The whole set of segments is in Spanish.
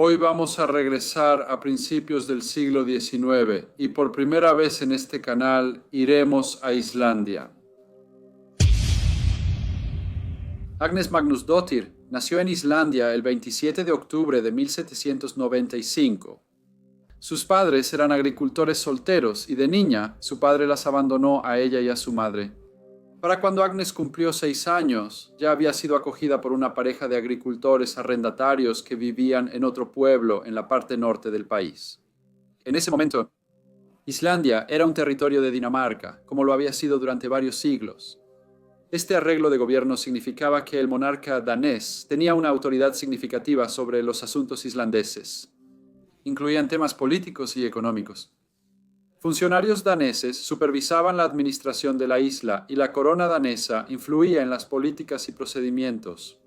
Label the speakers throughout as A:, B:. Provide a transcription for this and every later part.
A: Hoy vamos a regresar a principios del siglo XIX y por primera vez en este canal iremos a Islandia. Agnes Magnúsdóttir nació en Islandia el 27 de octubre de 1795. Sus padres eran agricultores solteros y de niña su padre las abandonó a ella y a su madre. Para cuando Agnes cumplió 6 años, ya había sido acogida por una pareja de agricultores arrendatarios que vivían en otro pueblo en la parte norte del país. En ese momento, Islandia era un territorio de Dinamarca, como lo había sido durante varios siglos. Este arreglo de gobierno significaba que el monarca danés tenía una autoridad significativa sobre los asuntos islandeses. Incluían temas políticos y económicos. Funcionarios daneses supervisaban la administración de la isla y la corona danesa influía en las políticas y procedimientos.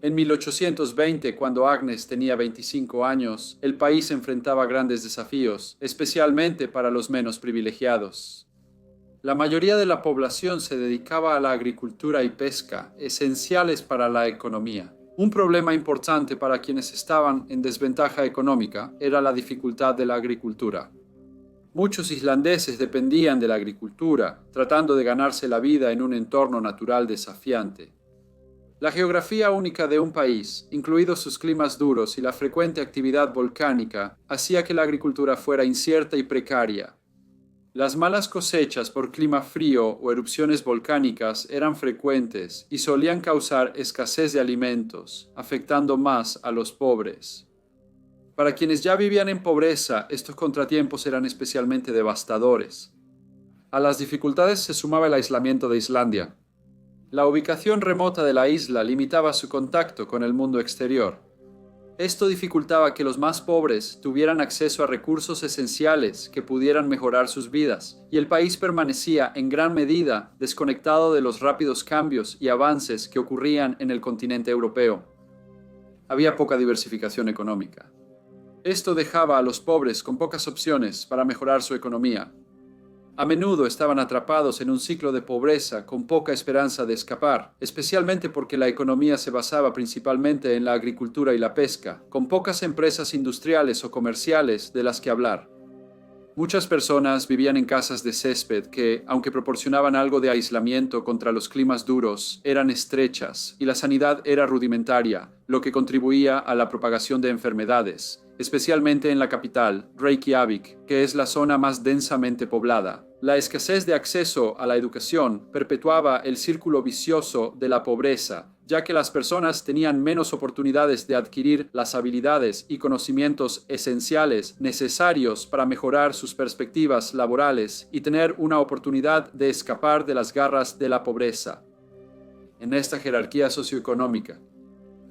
A: En 1820, cuando Agnes tenía 25 años, el país enfrentaba grandes desafíos, especialmente para los menos privilegiados. La mayoría de la población se dedicaba a la agricultura y pesca, esenciales para la economía. Un problema importante para quienes estaban en desventaja económica era la dificultad de la agricultura. Muchos islandeses dependían de la agricultura, tratando de ganarse la vida en un entorno natural desafiante. La geografía única de un país, incluidos sus climas duros y la frecuente actividad volcánica, hacía que la agricultura fuera incierta y precaria. Las malas cosechas por clima frío o erupciones volcánicas eran frecuentes y solían causar escasez de alimentos, afectando más a los pobres. Para quienes ya vivían en pobreza, estos contratiempos eran especialmente devastadores. A las dificultades se sumaba el aislamiento de Islandia. La ubicación remota de la isla limitaba su contacto con el mundo exterior. Esto dificultaba que los más pobres tuvieran acceso a recursos esenciales que pudieran mejorar sus vidas, y el país permanecía en gran medida desconectado de los rápidos cambios y avances que ocurrían en el continente europeo. Había poca diversificación económica. Esto dejaba a los pobres con pocas opciones para mejorar su economía. A menudo estaban atrapados en un ciclo de pobreza con poca esperanza de escapar, especialmente porque la economía se basaba principalmente en la agricultura y la pesca, con pocas empresas industriales o comerciales de las que hablar. Muchas personas vivían en casas de césped que, aunque proporcionaban algo de aislamiento contra los climas duros, eran estrechas y la sanidad era rudimentaria, lo que contribuía a la propagación de enfermedades, especialmente en la capital, Reykjavik, que es la zona más densamente poblada. La escasez de acceso a la educación perpetuaba el círculo vicioso de la pobreza, ya que las personas tenían menos oportunidades de adquirir las habilidades y conocimientos esenciales necesarios para mejorar sus perspectivas laborales y tener una oportunidad de escapar de las garras de la pobreza. En esta jerarquía socioeconómica,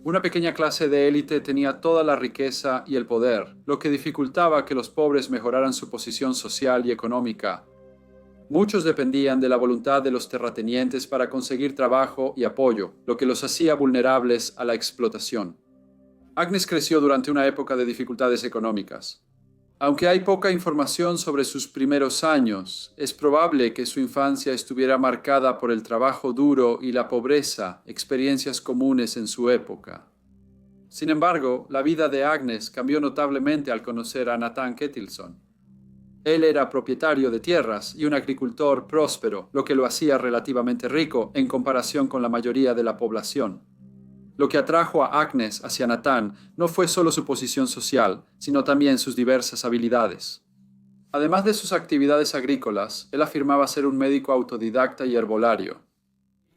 A: una pequeña clase de élite tenía toda la riqueza y el poder, lo que dificultaba que los pobres mejoraran su posición social y económica. Muchos dependían de la voluntad de los terratenientes para conseguir trabajo y apoyo, lo que los hacía vulnerables a la explotación. Agnes creció durante una época de dificultades económicas. Aunque hay poca información sobre sus primeros años, es probable que su infancia estuviera marcada por el trabajo duro y la pobreza, experiencias comunes en su época. Sin embargo, la vida de Agnes cambió notablemente al conocer a Nathan Ketilsson. Él era propietario de tierras y un agricultor próspero, lo que lo hacía relativamente rico en comparación con la mayoría de la población. Lo que atrajo a Agnes hacia Nathan no fue solo su posición social, sino también sus diversas habilidades. Además de sus actividades agrícolas, él afirmaba ser un médico autodidacta y herbolario.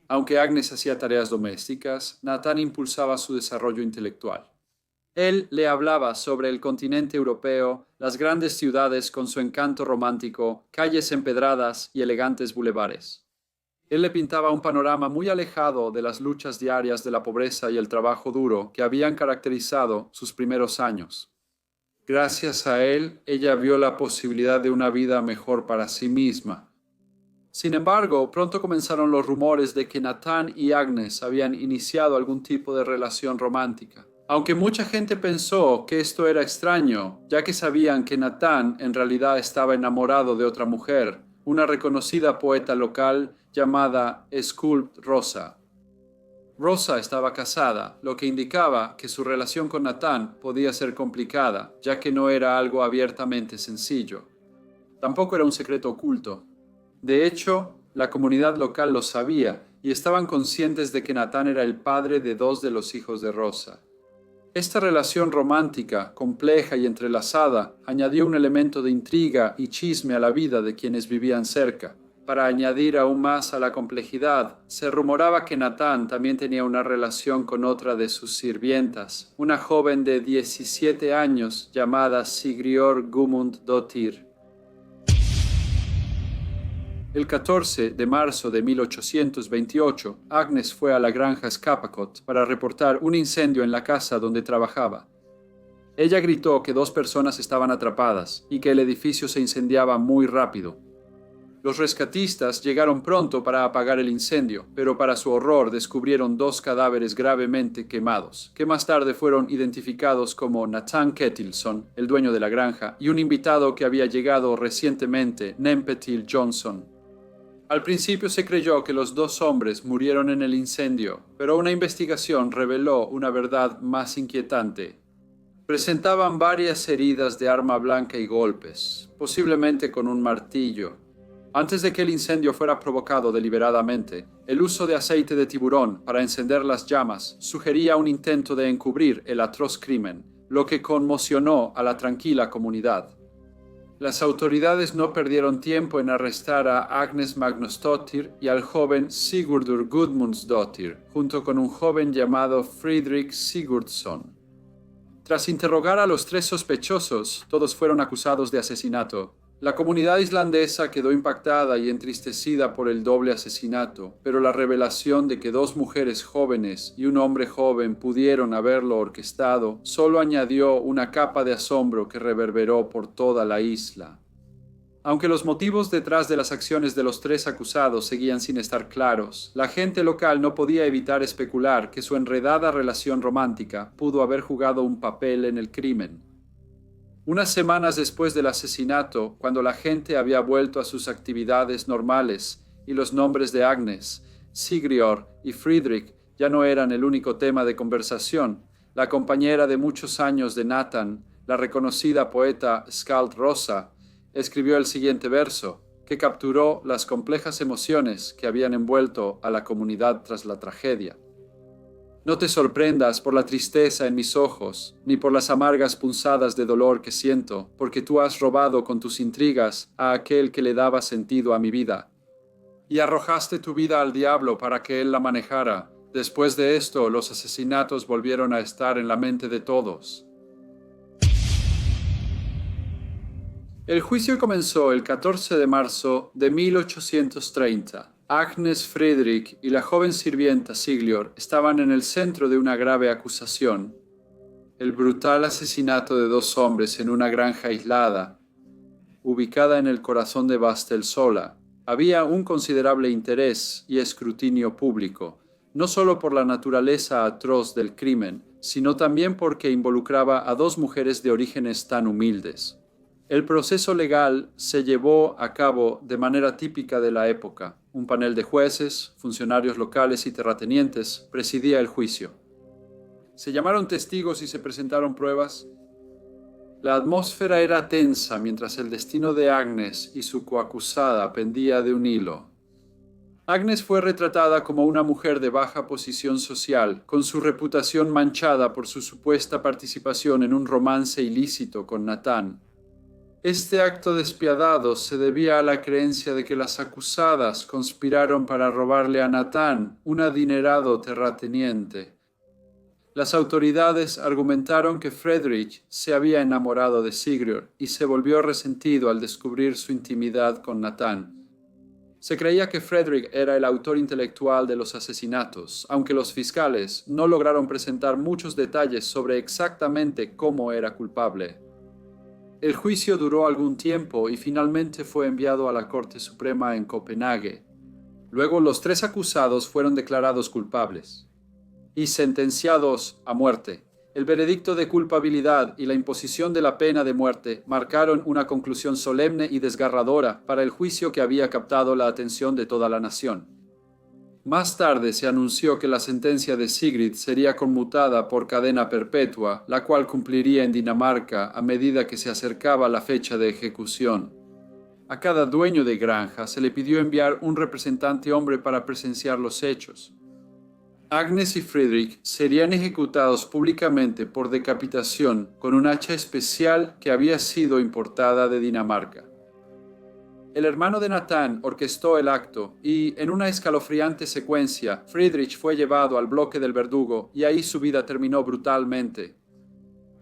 A: Aunque Agnes hacía tareas domésticas, Nathan impulsaba su desarrollo intelectual. Él le hablaba sobre el continente europeo, las grandes ciudades con su encanto romántico, calles empedradas y elegantes bulevares. Él le pintaba un panorama muy alejado de las luchas diarias de la pobreza y el trabajo duro que habían caracterizado sus primeros años. Gracias a él, ella vio la posibilidad de una vida mejor para sí misma. Sin embargo, pronto comenzaron los rumores de que Nathan y Agnes habían iniciado algún tipo de relación romántica. Aunque mucha gente pensó que esto era extraño, ya que sabían que Nathan en realidad estaba enamorado de otra mujer, una reconocida poeta local llamada Skuld Rosa. Rosa estaba casada, lo que indicaba que su relación con Natán podía ser complicada, ya que no era algo abiertamente sencillo. Tampoco era un secreto oculto. De hecho, la comunidad local lo sabía y estaban conscientes de que Natán era el padre de dos de los hijos de Rosa. Esta relación romántica, compleja y entrelazada, añadió un elemento de intriga y chisme a la vida de quienes vivían cerca. Para añadir aún más a la complejidad, se rumoraba que Natán también tenía una relación con otra de sus sirvientas, una joven de 17 años llamada Sigríður Guðmundsdóttir. El 14 de marzo de 1828, Agnes fue a la granja Skapakot para reportar un incendio en la casa donde trabajaba. Ella gritó que dos personas estaban atrapadas y que el edificio se incendiaba muy rápido. Los rescatistas llegaron pronto para apagar el incendio, pero para su horror descubrieron dos cadáveres gravemente quemados, que más tarde fueron identificados como Nathan Ketilson, el dueño de la granja, y un invitado que había llegado recientemente, Nempetil Johnson. Al principio se creyó que los dos hombres murieron en el incendio, pero una investigación reveló una verdad más inquietante. Presentaban varias heridas de arma blanca y golpes, posiblemente con un martillo. Antes de que el incendio fuera provocado deliberadamente, el uso de aceite de tiburón para encender las llamas sugería un intento de encubrir el atroz crimen, lo que conmocionó a la tranquila comunidad. Las autoridades no perdieron tiempo en arrestar a Agnes Magnusdóttir y al joven Sigurdur Guðmundsdóttir, junto con un joven llamado Friðrik Sigurdsson. Tras interrogar a los tres sospechosos, todos fueron acusados de asesinato. La comunidad islandesa quedó impactada y entristecida por el doble asesinato, pero la revelación de que dos mujeres jóvenes y un hombre joven pudieron haberlo orquestado solo añadió una capa de asombro que reverberó por toda la isla. Aunque los motivos detrás de las acciones de los tres acusados seguían sin estar claros, la gente local no podía evitar especular que su enredada relación romántica pudo haber jugado un papel en el crimen. Unas semanas después del asesinato, cuando la gente había vuelto a sus actividades normales y los nombres de Agnes, Sigríður y Friðrik ya no eran el único tema de conversación, la compañera de muchos años de Nathan, la reconocida poeta Skald Rosa, escribió el siguiente verso, que capturó las complejas emociones que habían envuelto a la comunidad tras la tragedia. No te sorprendas por la tristeza en mis ojos, ni por las amargas punzadas de dolor que siento, porque tú has robado con tus intrigas a aquel que le daba sentido a mi vida. Y arrojaste tu vida al diablo para que él la manejara. Después de esto, los asesinatos volvieron a estar en la mente de todos. El juicio comenzó el 14 de marzo de 1830. Agnes, Friðrik y la joven sirvienta Sigríður estaban en el centro de una grave acusación. El brutal asesinato de dos hombres en una granja aislada, ubicada en el corazón de Vastelsola. Había un considerable interés y escrutinio público, no solo por la naturaleza atroz del crimen, sino también porque involucraba a dos mujeres de orígenes tan humildes. El proceso legal se llevó a cabo de manera típica de la época. Un panel de jueces, funcionarios locales y terratenientes presidía el juicio. Se llamaron testigos y se presentaron pruebas. La atmósfera era tensa mientras el destino de Agnes y su coacusada pendía de un hilo. Agnes fue retratada como una mujer de baja posición social, con su reputación manchada por su supuesta participación en un romance ilícito con Natán. Este acto despiadado se debía a la creencia de que las acusadas conspiraron para robarle a Natán, un adinerado terrateniente. Las autoridades argumentaron que Friðrik se había enamorado de Sigríður y se volvió resentido al descubrir su intimidad con Natán. Se creía que Friðrik era el autor intelectual de los asesinatos, aunque los fiscales no lograron presentar muchos detalles sobre exactamente cómo era culpable. El juicio duró algún tiempo y finalmente fue enviado a la Corte Suprema en Copenhague. Luego los tres acusados fueron declarados culpables y sentenciados a muerte. El veredicto de culpabilidad y la imposición de la pena de muerte marcaron una conclusión solemne y desgarradora para el juicio que había captado la atención de toda la nación. Más tarde se anunció que la sentencia de Sigrid sería conmutada por cadena perpetua, la cual cumpliría en Dinamarca a medida que se acercaba la fecha de ejecución. A cada dueño de granja se le pidió enviar un representante hombre para presenciar los hechos. Agnes y Fredrik serían ejecutados públicamente por decapitación con un hacha especial que había sido importada de Dinamarca. El hermano de Nathan orquestó el acto y, en una escalofriante secuencia, Friedrich fue llevado al bloque del verdugo y ahí su vida terminó brutalmente.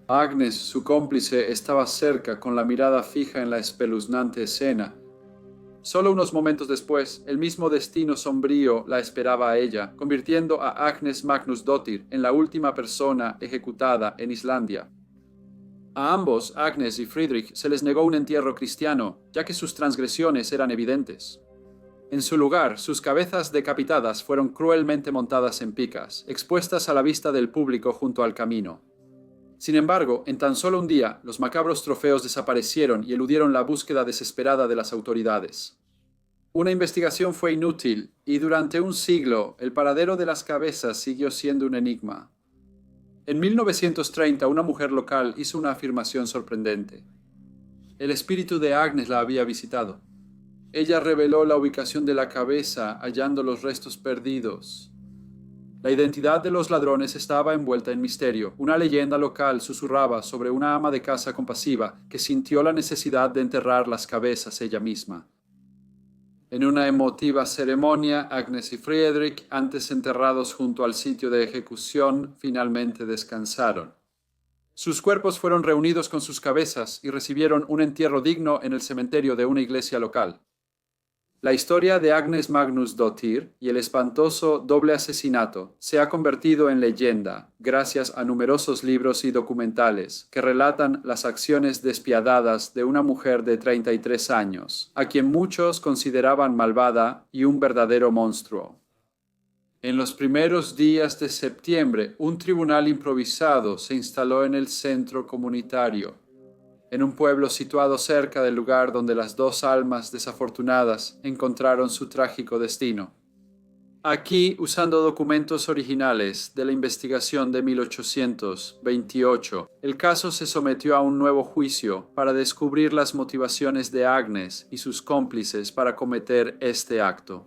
A: Agnes, su cómplice, estaba cerca con la mirada fija en la espeluznante escena. Solo unos momentos después, el mismo destino sombrío la esperaba a ella, convirtiendo a Agnes Magnusdóttir en la última persona ejecutada en Islandia. A ambos, Agnes y Friedrich, se les negó un entierro cristiano, ya que sus transgresiones eran evidentes. En su lugar, sus cabezas decapitadas fueron cruelmente montadas en picas, expuestas a la vista del público junto al camino. Sin embargo, en tan solo un día, los macabros trofeos desaparecieron y eludieron la búsqueda desesperada de las autoridades. Una investigación fue inútil y durante un siglo el paradero de las cabezas siguió siendo un enigma. En 1930, una mujer local hizo una afirmación sorprendente. El espíritu de Agnes la había visitado. Ella reveló la ubicación de la cabeza hallando los restos perdidos. La identidad de los ladrones estaba envuelta en misterio. Una leyenda local susurraba sobre una ama de casa compasiva que sintió la necesidad de enterrar las cabezas ella misma. En una emotiva ceremonia, Agnes y Friedrich, antes enterrados junto al sitio de ejecución, finalmente descansaron. Sus cuerpos fueron reunidos con sus cabezas y recibieron un entierro digno en el cementerio de una iglesia local. La historia de Agnes Magnusdóttir y el espantoso doble asesinato se ha convertido en leyenda gracias a numerosos libros y documentales que relatan las acciones despiadadas de una mujer de 33 años, a quien muchos consideraban malvada y un verdadero monstruo. En los primeros días de septiembre, un tribunal improvisado se instaló en el centro comunitario, en un pueblo situado cerca del lugar donde las dos almas desafortunadas encontraron su trágico destino. Aquí, usando documentos originales de la investigación de 1828, el caso se sometió a un nuevo juicio para descubrir las motivaciones de Agnes y sus cómplices para cometer este acto.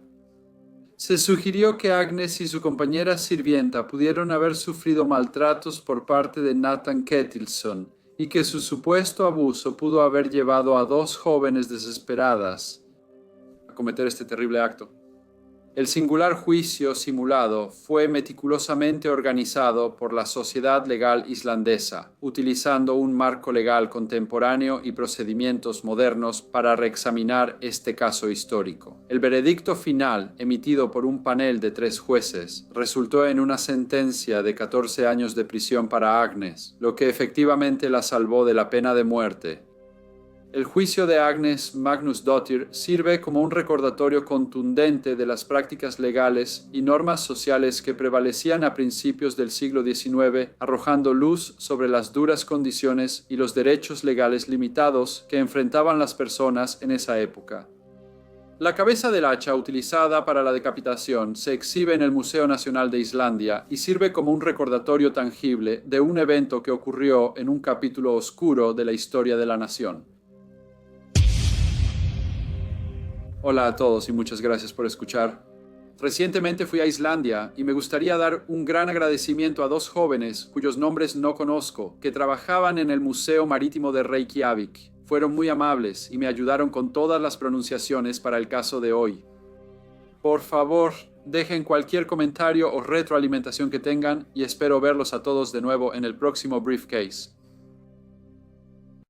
A: Se sugirió que Agnes y su compañera sirvienta pudieron haber sufrido maltratos por parte de Nathan Ketilsson, y que su supuesto abuso pudo haber llevado a dos jóvenes desesperadas a cometer este terrible acto. El singular juicio simulado fue meticulosamente organizado por la Sociedad Legal Islandesa, utilizando un marco legal contemporáneo y procedimientos modernos para reexaminar este caso histórico. El veredicto final, emitido por un panel de 3 jueces, resultó en una sentencia de 14 años de prisión para Agnes, lo que efectivamente la salvó de la pena de muerte. El juicio de Agnes Magnusdóttir sirve como un recordatorio contundente de las prácticas legales y normas sociales que prevalecían a principios del siglo XIX, arrojando luz sobre las duras condiciones y los derechos legales limitados que enfrentaban las personas en esa época. La cabeza del hacha utilizada para la decapitación se exhibe en el Museo Nacional de Islandia y sirve como un recordatorio tangible de un evento que ocurrió en un capítulo oscuro de la historia de la nación. Hola a todos y muchas gracias por escuchar. Recientemente fui a Islandia y me gustaría dar un gran agradecimiento a 2 jóvenes cuyos nombres no conozco, que trabajaban en el Museo Marítimo de Reykjavik. Fueron muy amables y me ayudaron con todas las pronunciaciones para el caso de hoy. Por favor, dejen cualquier comentario o retroalimentación que tengan y espero verlos a todos de nuevo en el próximo Briefcase.